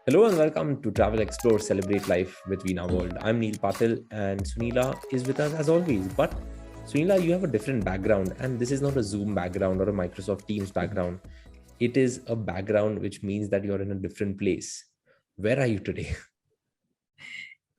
Hello and welcome to Travel Explore Celebrate Life with Veena World. I'm Neil Patil and Sunila is with us as always. But Sunila, you have a different background, and this is not a Zoom background or a Microsoft Teams background. It is a background which means that you're in a different place. Where are you today?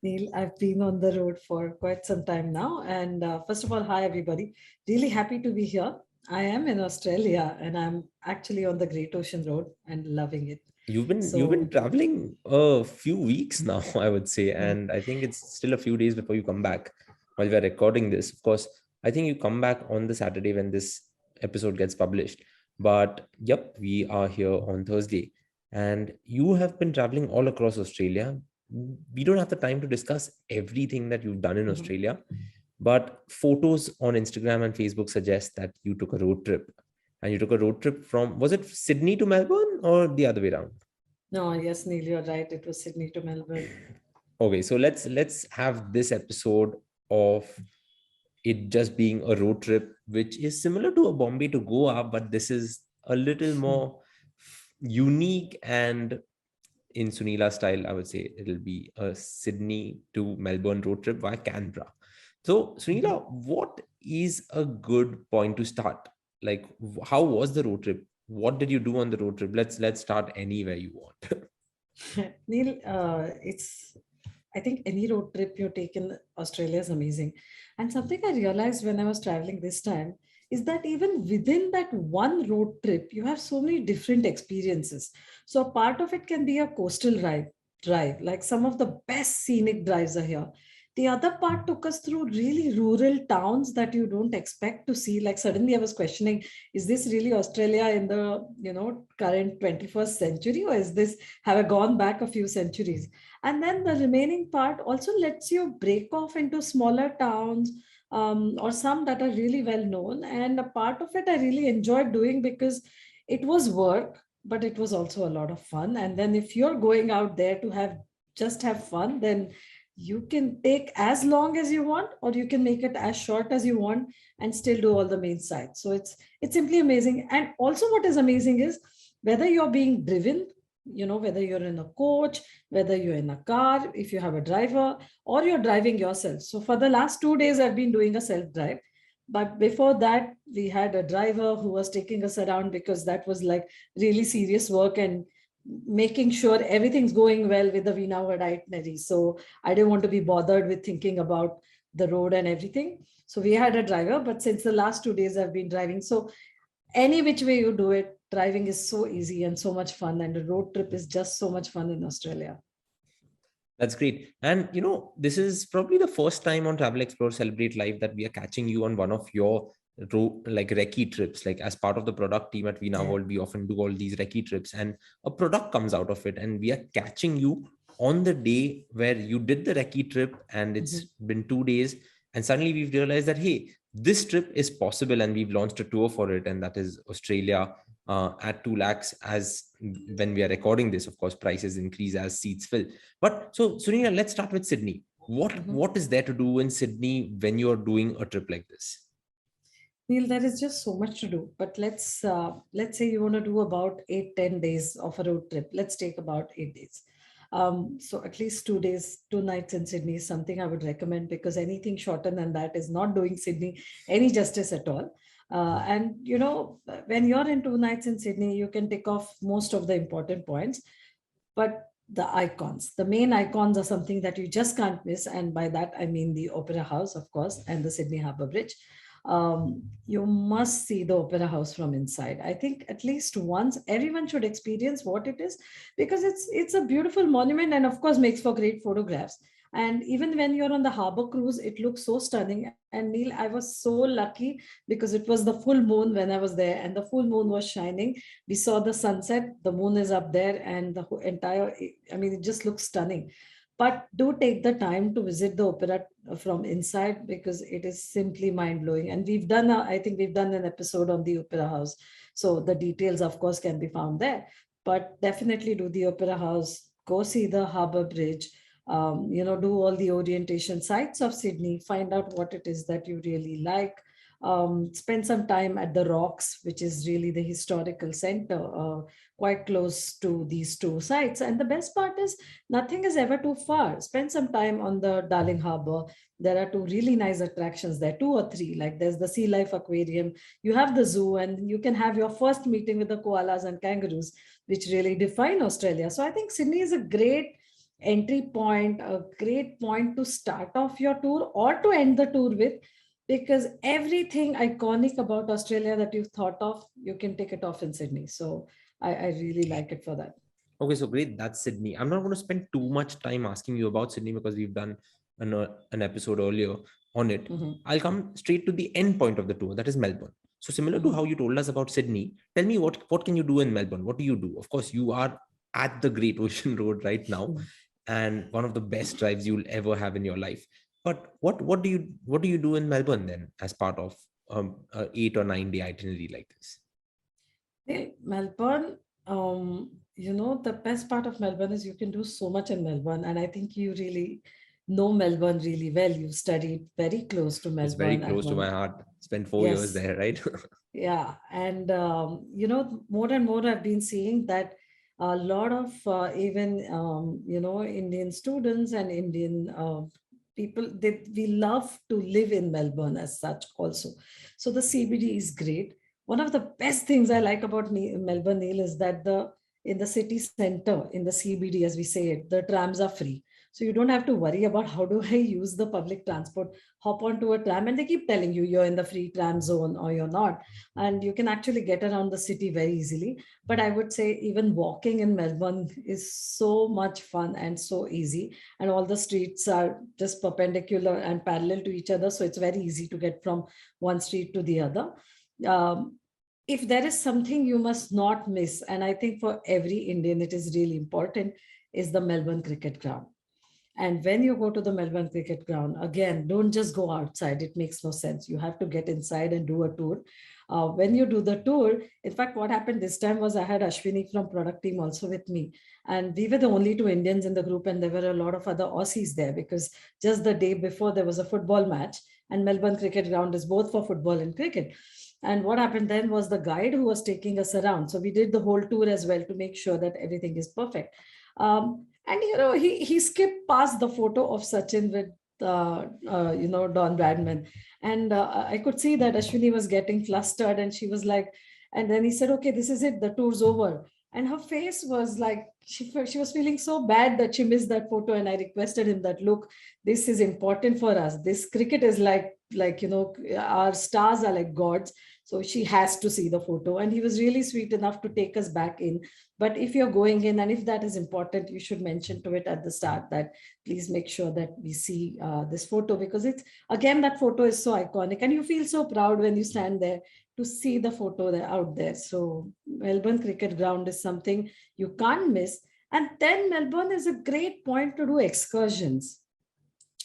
Neil, I've been on the road for quite some time now. And first of all, hi, everybody. Really happy to be here. I am in Australia and I'm actually on the Great Ocean Road and loving it. You've been So, traveling a few weeks now, I would say, mm, and I think it's still a few days before you come back. While we're recording this, of course, I think you come back on the Saturday when this episode gets published. But yep, we are here on Thursday, and you have been traveling all across Australia. We don't have the time to discuss everything that you've done in mhm. Australia, but photos on Instagram and Facebook suggest that you took a road trip, and you took a road trip from, was it Sydney to Melbourne or the other way around? No, yes, Neil, you're right. It was Sydney to Melbourne. Okay, so let's have this episode of it just being a road trip, which is similar to a Bombay to Goa, but this is a little more unique and in Sunila style, I would say it'll be a Sydney to Melbourne road trip via Canberra. So, Mhm. Sunila, what is a good point to start? Like, how was the road trip? What did you do on the road trip? Let's start anywhere you want. Neil, I think any road trip you take in Australia is amazing. And something I realized when I was traveling this time is that even within that one road trip, you have so many different experiences. So a part of it can be a coastal drive, like some of the best scenic drives are here. The other part took us through really rural towns that you don't expect to see. Like suddenly I was questioning, is this really Australia in the current 21st century, or is this have I gone back a few centuries? And then the remaining part also lets you break off into smaller towns, or some that are really well known. And a part of it I really enjoyed doing because it was work, but it was also a lot of fun. And then if you're going out there to have fun, then you can take as long as you want, or you can make it as short as you want and still do all the main sites. So it's simply amazing. And also what is amazing is whether you're being driven, whether you're in a coach, whether you're in a car, if you have a driver, or you're driving yourself. So for the last 2 days, I've been doing a self drive. But before that, we had a driver who was taking us around because that was like really serious work and making sure everything's going well with the Vinavad itinerary. So I didn't want to be bothered with thinking about the road and everything. So we had a driver, but since the last 2 days I've been driving. So any which way you do it, driving is so easy and so much fun. And a road trip is just so much fun in Australia. That's great. And this is probably the first time on Travel Explore Celebrate Live that we are catching you on one of your like recce trips. Like as part of the product team at Veena Yeah. World, we often do all these recce trips and a product comes out of it. And we are catching you on the day where you did the recce trip and Mhm. it's been 2 days. And suddenly we've realized that, hey, this trip is possible and we've launched a tour for it. And that is Australia at 2 lakhs. As when we are recording this, of course, prices increase as seats fill. But so, Sunila, let's start with Sydney. What Mhm. what is there to do in Sydney when you're doing a trip like this? Neil, there is just so much to do. But let's say you want to do about 8-10 days of a road trip. Let's take about 8 days. So at least 2 days, 2 nights in Sydney is something I would recommend, because anything shorter than that is not doing Sydney any justice at all. And when you're in 2 nights in Sydney, you can tick off most of the important points, but the main icons are something that you just can't miss. And by that, I mean the Opera House, of course, and the Sydney Harbour Bridge. You must see the Opera House from inside. I think at least once everyone should experience what it is, because it's a beautiful monument, and of course makes for great photographs. And even when you're on the harbor cruise, it looks so stunning. And Neil, I was so lucky because it was the full moon when I was there, and the full moon was shining. We saw the sunset, the moon is up there, and the entire, I mean, it just looks stunning. But do take the time to visit the opera from inside, because it is simply mind blowing. And I think we've done an episode on the opera house, so the details of course can be found there. But definitely do the opera house, go see the harbor bridge, do all the orientation sites of Sydney, find out what it is that you really like. spend some time at the Rocks, which is really the historical center, quite close to these two sites. And the best part is nothing is ever too far. Spend some time on the Darling Harbour. There are two really nice attractions there, two or three. Like there's the Sea Life Aquarium, you have the zoo, and you can have your first meeting with the koalas and kangaroos, which really define Australia. So I think Sydney is a great entry point, a great point to start off your tour or to end the tour with, because everything iconic about Australia that you've thought of, you can take it off in Sydney. So I really like it for that. Okay, so great. That's Sydney. I'm not going to spend too much time asking you about Sydney because we've done an episode earlier on it. Mhm, I'll come straight to the end point of the tour, that is Melbourne. So similar to mhm. how you told us about Sydney, tell me what can you do in Melbourne? What do you do? Of course, you are at the Great Ocean Road right now, and one of the best drives you'll ever have in your life. But what do you do in Melbourne then as part of a 8 or 9 day itinerary like this? Hey, Melbourne, the best part of Melbourne is you can do so much in Melbourne. And I think you really know Melbourne really well. You've studied very close to It's very Melbourne at close to my one. heart. Spent 4 years Yes. there, right? Yeah, and more and more I've been seeing that a lot of even Indian students and Indian people, we love to live in Melbourne as such also. So the CBD is great. One of the best things I like about Melbourne, Neil, is that the in the city center, in the CBD, as we say it, the trams are free. So you don't have to worry about how do I use the public transport. Hop onto a tram, and they keep telling you you're in the free tram zone or you're not, and you can actually get around the city very easily. But I would say even walking in Melbourne is so much fun and so easy, and all the streets are just perpendicular and parallel to each other, so it's very easy to get from one street to the other. Um, if there is something you must not miss, and I think for every Indian it is really important, is the Melbourne Cricket Ground. And when you go to the Melbourne Cricket Ground, again, don't just go outside. It makes no sense. You have to get inside and do a tour. When you do the tour, in fact, what happened this time was I had Ashwini from product team also with me. And we were the only two Indians in the group, and there were a lot of other Aussies there because just the day before there was a football match, and Melbourne Cricket Ground is both for football and cricket. And what happened then was the guide who was taking us around. So we did the whole tour as well to make sure that everything is perfect. And he skipped past the photo of Sachin with Don Bradman, and I could see that Ashwini was getting flustered, and she was like, and then he said, "Okay, this is it. The tour's over." And her face was like she was feeling so bad that she missed that photo. And I requested him that, look, this is important for us. This cricket is our stars are like gods. So she has to see the photo. And he was really sweet enough to take us back in. But if you're going in and if that is important, you should mention to it at the start that please make sure that we see this photo, because it's, again, that photo is so iconic and you feel so proud when you stand there to see the photo there, out there. So Melbourne Cricket Ground is something you can't miss. And then Melbourne is a great point to do excursions.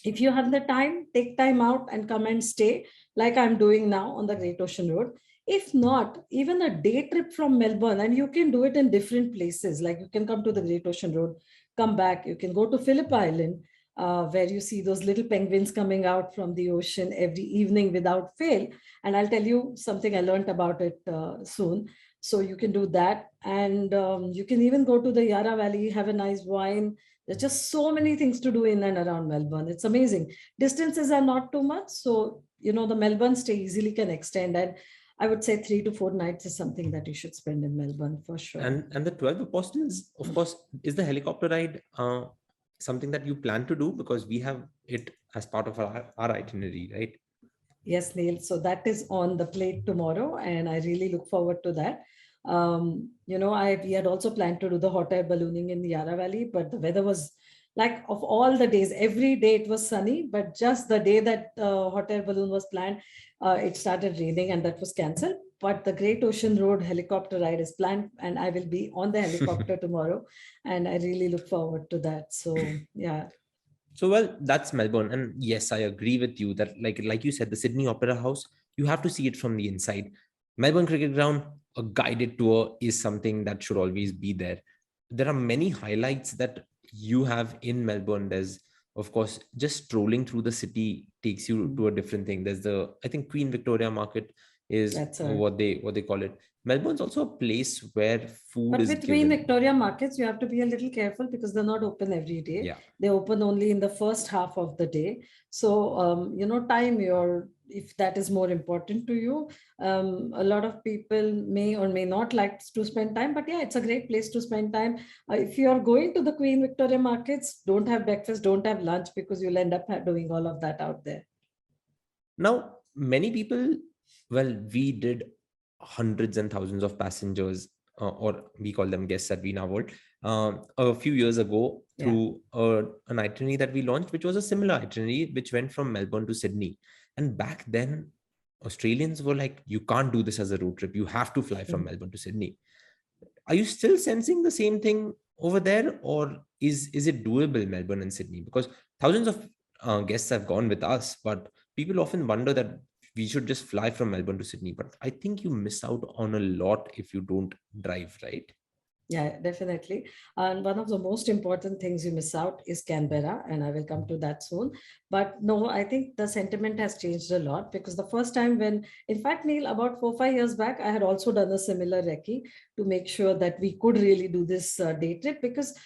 If you have the time, take time out and come and stay like I'm doing now on the Great Ocean Road. If not, even a day trip from Melbourne, and you can do it in different places. Like you can come to the Great Ocean Road, come back, you can go to Phillip Island, where you see those little penguins coming out from the ocean every evening without fail. And I'll tell you something I learned about it soon. So you can do that. And you can even go to the Yarra Valley, have a nice wine. There's just so many things to do in and around Melbourne. It's amazing. Distances are not too much. So, the Melbourne stay easily can extend. And I would say 3 to 4 nights is something that you should spend in Melbourne for sure. And the 12 Apostles, of course, is the helicopter ride something that you plan to do, because we have it as part of our itinerary, right? Yes, Neil. So that is on the plate tomorrow, and I really look forward to that. We had also planned to do the hot air ballooning in the Yarra Valley, but the weather was like, of all the days, every day it was sunny, but just the day that hot air balloon was planned, it started raining and that was cancelled. But the Great Ocean Road helicopter ride is planned, and I will be on the helicopter tomorrow, and I really look forward to that. So yeah. So, well, that's Melbourne. And yes, I agree with you that, like you said, the Sydney Opera House, you have to see it from the inside. Melbourne Cricket Ground, a guided tour is something that should always be there. There are many highlights that you have in Melbourne. There's Of course, just strolling through the city takes you to a different thing. There's I think Queen Victoria Market is That's right. what they call it. Melbourne's also a place where food But is with Queen given. Victoria markets, you have to be a little careful because they're not open every day. Yeah. They open only in the first half of the day. So, time your, if that is more important to you. A lot of people may or may not like to spend time, but yeah, it's a great place to spend time. If you're going to the Queen Victoria markets, don't have breakfast, don't have lunch, because you'll end up doing all of that out there. Now, many people, well, we did hundreds and thousands of passengers, or we call them guests at Veena World, a few years ago Yeah. through an itinerary that we launched, which was a similar itinerary, which went from Melbourne to Sydney. And back then, Australians were like, you can't do this as a road trip. You have to fly from Mm. Melbourne to Sydney. Are you still sensing the same thing over there, or is it doable, Melbourne and Sydney? Because thousands of guests have gone with us, but people often wonder that we should just fly from Melbourne to Sydney. But I think you miss out on a lot if you don't drive, right? Yeah, definitely. And one of the most important things you miss out is Canberra, and I will come to that soon. But no, I think the sentiment has changed a lot, because the first time when, in fact, Neil, about 4 5 years back, I had also done a similar recce to make sure that we could really do this day trip, because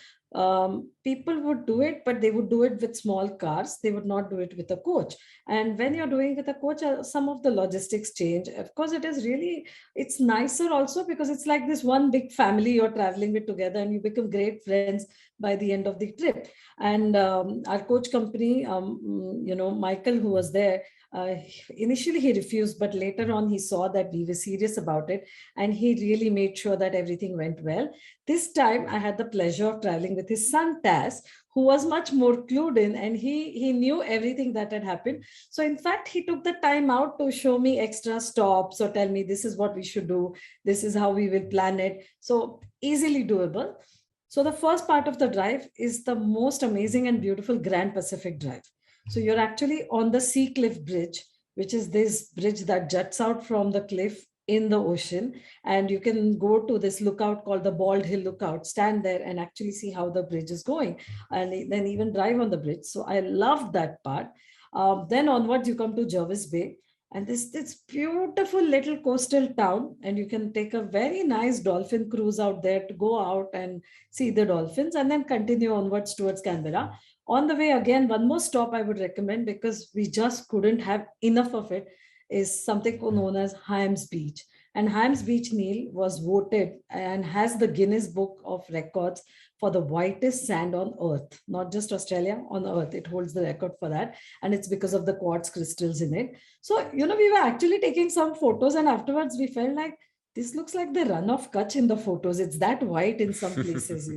people would do it, but they would do it with small cars. They would not do it with a coach. And when you're doing with a coach, some of the logistics change. Of course, it's nicer also because it's like this one big family you're traveling with together, and you become great friends by the end of the trip. And our coach company, Michael, who was there, initially he refused, but later on he saw that we were serious about it, and he really made sure that everything went well. This time I had the pleasure of traveling with his son Taz, who was much more clued in, and he knew everything that had happened. So in fact, he took the time out to show me extra stops or tell me this is what we should do, this is how we will plan it. So easily doable. So the first part of the drive is the most amazing and beautiful Grand Pacific Drive. So you're actually on the Sea Cliff Bridge, which is this bridge that juts out from the cliff in the ocean. And you can go to this lookout called the Bald Hill Lookout, stand there and actually see how the bridge is going, and then even drive on the bridge. So I loved that part. Then onwards, you come to Jervis Bay, and this beautiful little coastal town, and you can take a very nice dolphin cruise out there to go out and see the dolphins, and then continue onwards towards Canberra. On the way, again, one more stop I would recommend, because we just couldn't have enough of it, is something known as Hyams Beach. And Hyams Beach, Neil, was voted and has the Guinness Book of Records for the whitest sand on earth, not just Australia, on earth. It holds the record for that. And it's because of the quartz crystals in it. So, we were actually taking some photos, and afterwards we felt like, this looks like the run of Kutch in the photos. It's that white in some places.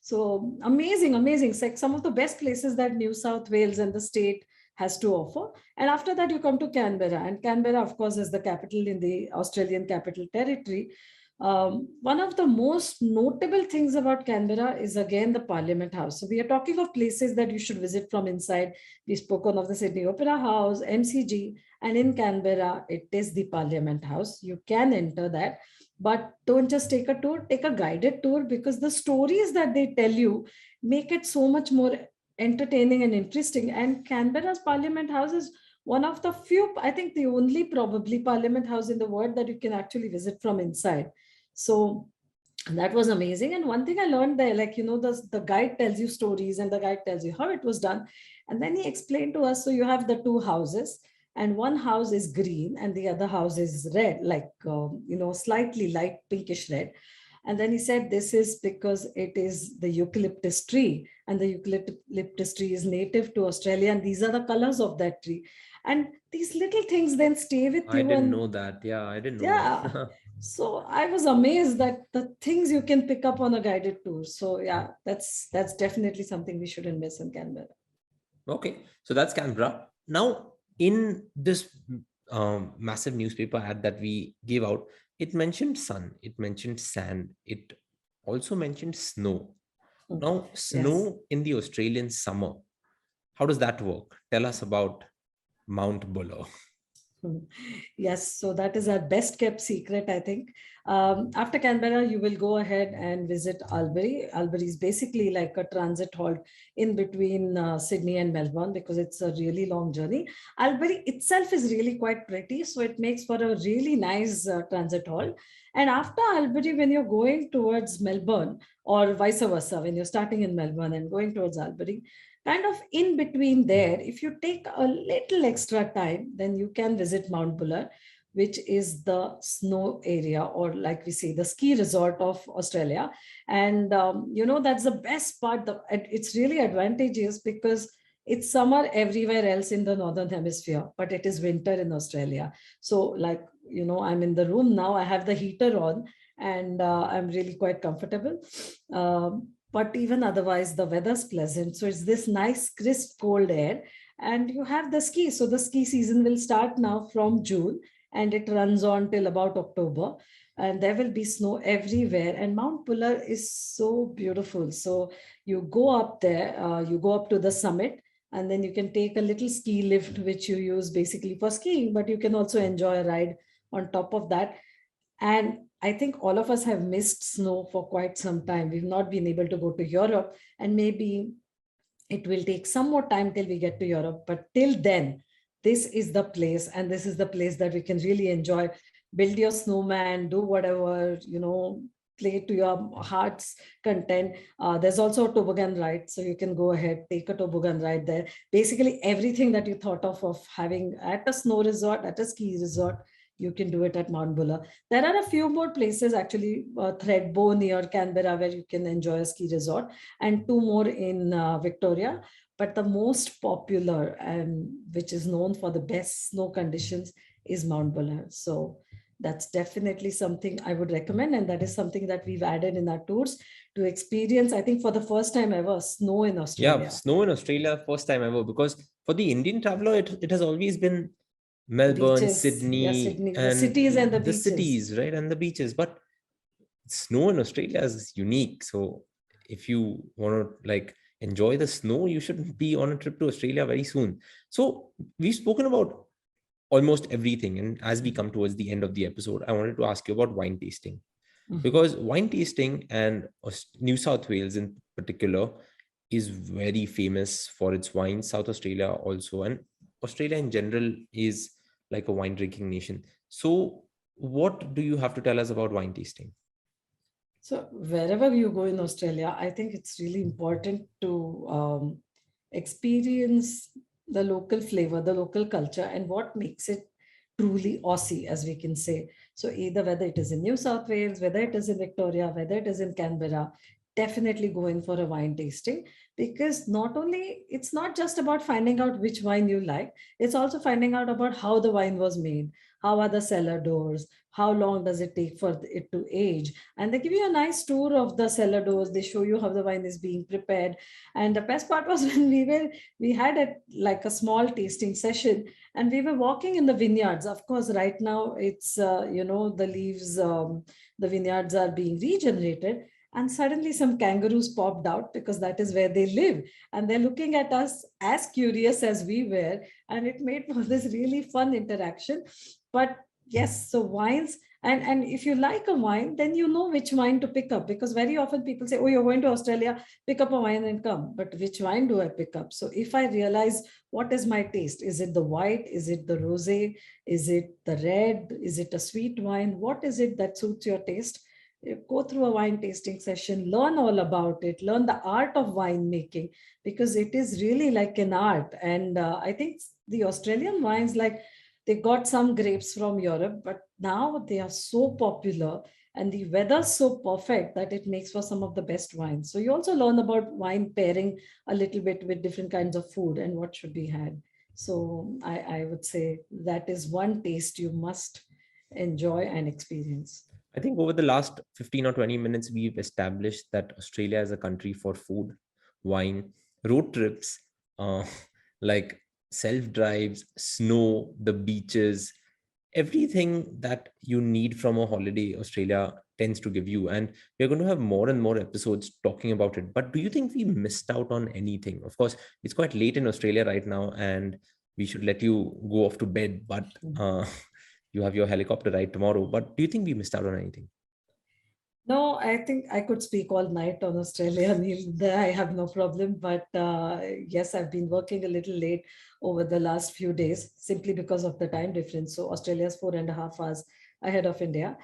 So amazing, amazing. It's like some of the best places that New South Wales and the state has to offer. And after that, you come to Canberra. And Canberra, of course, is the capital in the Australian Capital Territory. One of the most notable things about Canberra is again the Parliament House. So we are talking of places that you should visit from inside. We spoken of the Sydney Opera House, MCG, and in Canberra, it is the Parliament House. You can enter that, but don't just take a tour, take a guided tour, because the stories that they tell you make it so much more entertaining and interesting. And Canberra's Parliament House is one of the few, I think the only probably Parliament House in the world that you can actually visit from inside. So that was amazing. And one thing I learned there, the guide tells you stories and the guide tells you how it was done. And then he explained to us, so you have the two houses, and one house is green and the other house is red, slightly light pinkish red. And then he said, this is because it is the eucalyptus tree, and the eucalyptus tree is native to Australia, and these are the colors of that tree. And these little things then stay with I you. didn't And know that. Yeah, I didn't know yeah, that. so I was amazed that the things you can pick up on a guided tour. So yeah, that's definitely something we shouldn't miss in Canberra. Okay, so that's Canberra. Now, in this massive newspaper ad that we gave out, it mentioned sun, it mentioned sand, it also mentioned snow. Now, Yes. snow in the Australian summer, how does that work? Tell us about Mount Buller. Yes, so that is our best kept secret, I think. After Canberra, you will go ahead and visit Albury. Albury is basically like a transit halt in between Sydney and Melbourne because it's a really long journey. Albury itself is really quite pretty, so it makes for a really nice transit halt. And after Albury, when you're going towards Melbourne, or vice versa, when you're starting in Melbourne and going towards Albury, kind of in between there, if you take a little extra time, then you can visit Mount Buller, which is the snow area, or like we say, the ski resort of Australia. And that's the best part. It's really advantageous because it's summer everywhere else in the northern hemisphere, but it is winter in Australia. So, like, I'm in the room now, I have the heater on, and I'm really quite comfortable. But even otherwise, the weather's pleasant. So it's this nice, crisp, cold air. And you have the ski. So the ski season will start now from June and it runs on till about October. And there will be snow everywhere. And Mount Buller is so beautiful. So you go up there, you go up to the summit, and then you can take a little ski lift, which you use basically for skiing, but you can also enjoy a ride on top of that. And I think all of us have missed snow for quite some time. We've not been able to go to Europe, and maybe it will take some more time till we get to Europe. But till then, this is the place, and this is the place that we can really enjoy. Build your snowman, do whatever, play to your heart's content. There's also a toboggan ride, so you can go ahead, take a toboggan ride there. Basically, everything that you thought of having at a snow resort, at a ski resort, you can do it at Mount Buller. There are a few more places, actually, Thredbo near Canberra, where you can enjoy a ski resort, and two more in Victoria. But the most popular and which is known for the best snow conditions is Mount Buller. So that's definitely something I would recommend. And that is something that we've added in our tours to experience, I think, for the first time ever, snow in Yeah, Australia. snow in Australia, first time ever, because for the Indian traveler, it has always been Melbourne, Beaches, yeah, Sydney, Sydney, the and cities and the the beaches. cities, right? And the beaches. But snow in Australia is unique. So if you want to like enjoy the snow, you should be on a trip to Australia very soon. So we've spoken about almost everything. And as we come towards the end of the episode, I wanted to ask you about wine tasting. Mhm. Because wine tasting and New South Wales in particular is very famous for its wine. South Australia also, and Australia in general is like a wine drinking nation. So what do you have to tell us about wine tasting? So wherever you go in Australia, I think it's really important to experience the local flavor, the local culture, and what makes it truly Aussie, as we can say. So either whether it is in New South Wales, whether it is in Victoria, whether it is in Canberra, definitely go in for a wine tasting, because not only it's not just about finding out which wine you like, it's also finding out about how the wine was made, how are the cellar doors, how long does it take for it to age, and they give you a nice tour of the cellar doors. They show you how the wine is being prepared. And the best part was when we had like a small tasting session, and we were walking in the vineyards. Of course, right now it's the leaves, the vineyards are being regenerated, and suddenly some kangaroos popped out because that is where they live, and they're looking at us as curious as we were, and it made for this really fun interaction. But yes, so wines, and if you like a wine, then you know which wine to pick up, because very often people say, oh, you're going to Australia, pick up a wine and come. But which wine do I pick up? So if I realize what is my taste, is it the white, is it the rosé, is it the red, is it a sweet wine, what is it that suits your taste? You go through a wine tasting session, learn all about it, learn the art of wine making, because it is really like an art. And I think the Australian wines, like, they got some grapes from Europe, but now they are so popular and the weather's so perfect that it makes for some of the best wines. So you also learn about wine pairing a little bit with different kinds of food and what should be had. So I would say that is one taste you must enjoy and experience. I think over the last 15 or 20 minutes, we've established that Australia is a country for food, wine, road trips, uh, like self drives, snow, the beaches, everything that you need from a holiday, Australia tends to give you. And we're going to have more and more episodes talking about it. But do you think we missed out on anything? Of course, it's quite late in Australia right now, and we should let you go off to bed, but you have your helicopter ride tomorrow. But do you think we missed out on anything? No, I think I could speak all night on Australia, Neil. There I have no problem. But yes, I've been working a little late over the last few days simply because of the time difference. So Australia's 4.5 hours ahead of India.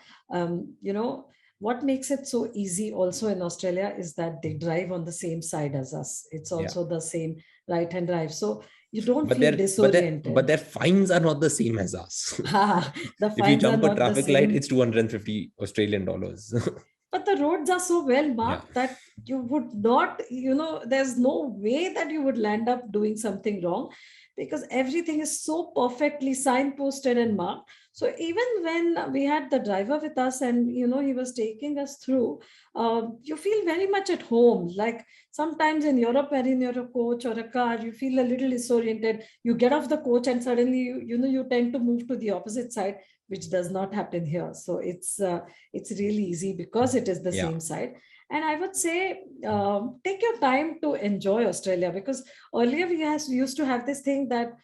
What makes it so easy also in Australia is that they drive on the same side as us. It's Yeah. also the same right-hand drive. So you don't But feel their disoriented. fines are not the same as us. The If you fines are jump a not the traffic light, same. it's 250 Australian dollars. But the roads are so well Yeah. marked that you would not, there's no way that you would land up doing something wrong because everything is so perfectly signposted and marked. So even when we had the driver with us and he was taking us through, you feel very much at home. Like sometimes in Europe, when in your coach or a car, you feel a little disoriented. You get off the coach and suddenly you tend to move to the opposite side, which does not happen here. So it's really easy because it is the Yeah. same side. And I would say take your time to enjoy Australia, because earlier we used to have this thing that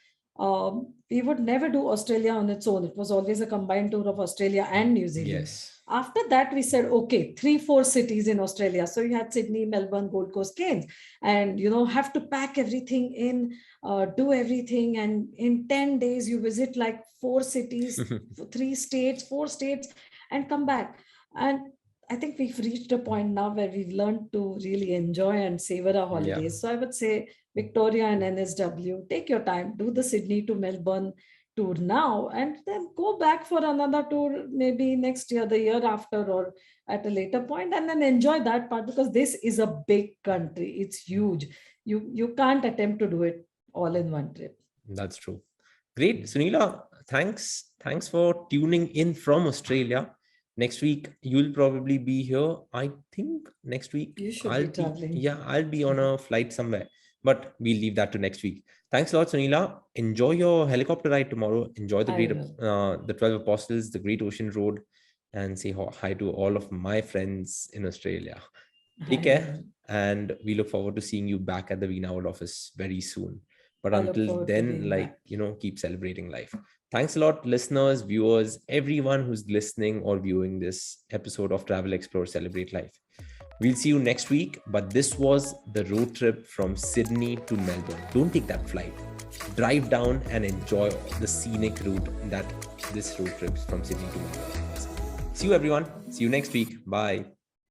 we would never do Australia on its own. It was always a combined tour of Australia and New Zealand. Yes. After that, we said, okay, 3-4 cities in Australia. So you had Sydney, Melbourne, Gold Coast, Cairns, and have to pack everything in, do everything. And in 10 days, you visit like 4 cities, 3 states, 4 states, and come back. And I think we've reached a point now where we've learned to really enjoy and savor our Yeah. holidays. So I would say Victoria and NSW, take your time, do the Sydney to Melbourne tour now, and then go back for another tour maybe next year, the year after, or at a later point, and then enjoy that part, because this is a big country. It's huge. You can't attempt to do it all in one trip. That's true. Great. Sunila, thanks for tuning in from Australia. Next week you'll probably be here. I think next week You should be traveling. I'll be on a flight somewhere, but we'll leave that to next week. Thanks a lot, Sunila. Enjoy your helicopter ride tomorrow. Enjoy the I great will. the 12 Apostles, the Great Ocean Road, and say hi to all of my friends in Australia. Take I care, will. and we look forward to seeing you back at the Veena World office very soon. But I look until forward to then, being back. keep celebrating life. Thanks a lot, listeners, viewers, everyone who's listening or viewing this episode of Travel Explore Celebrate Life. We'll see you next week. But this was the road trip from Sydney to Melbourne. Don't take that flight. Drive down and enjoy the scenic route that this road trip from Sydney to Melbourne has. See you, everyone. See you next week. Bye.